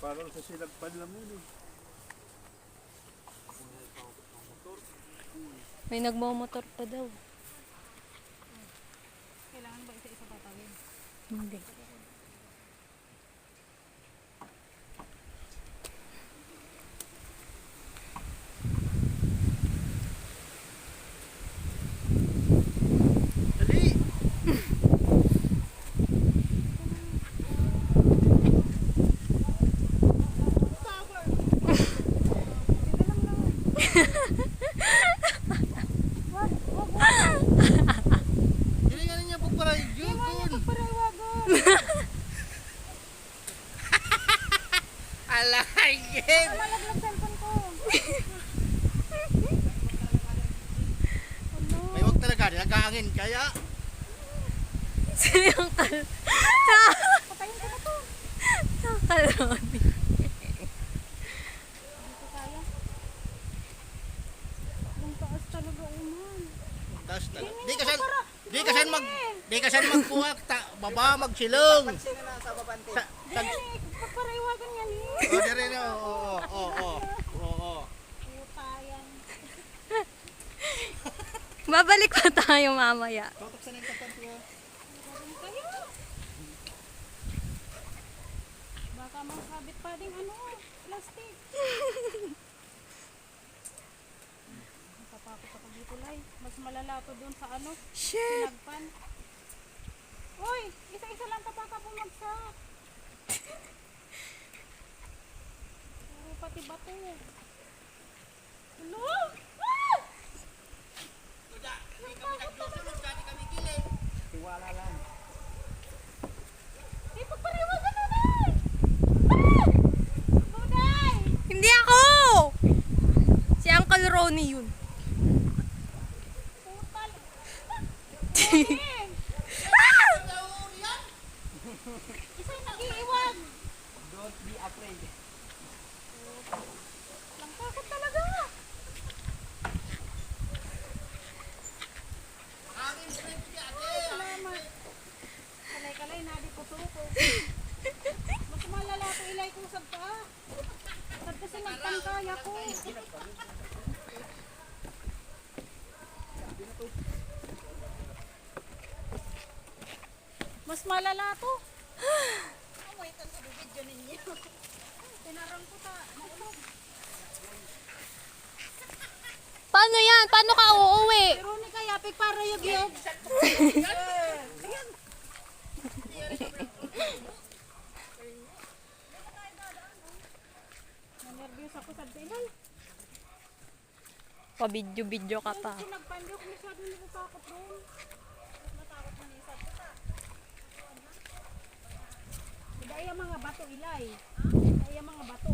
Parang sa silagpan lang yun eh. May nagmamotor pa daw. Kailangan ba isa-isa tatawin? Hindi. Dali! Galingan niya pagparay yun. Alagin! Malaglag cellphone ko. May wag talaga, nag-aangin kaya. Siyang Patayin ko na to. kaloni. Dito tayo. Yung taas talaga uman. Tapos di kasan magbuwak, baba magsilong. Pagparaiwagan yan eh. O dire na, oo. Puta yan. Babalik pa tayo mamaya. Totok sa nang kapantuwa. Galing kayo. Baka makabit pa ding plastic. Natatakot ako dito, Lai. Mas malala to doon sa Shit! sinagpan. Uy, isa-isa lang to baka bumagsak. Puro pati bato. Hello? Ah! Tiwala lang. Eh, pagpariwagan na, Nay! Ah! Tunay! Hindi ako! Si Uncle Ronnie yun. Putal! Isa'y nag-iiwan! Don't be afraid. Lang takot talaga! Salamat! Kalay-kalay, nadi po suko. Mas malala ko ilay kung sab ka. Sab kasi nagpangkaya ko. Mas malala to. Amo ito sa video ninyo. Tinarang ko ta. Maulog. Paano yan? Paano ka uuwi? Pero ni kaya pig para yug-yug. Nervyos ako sa dinay. Pa-video-video ka pa. Nagpandok masyado natatakot doon. Natakot man isa ko ta. Daya mga bato ilay. Daya mga bato.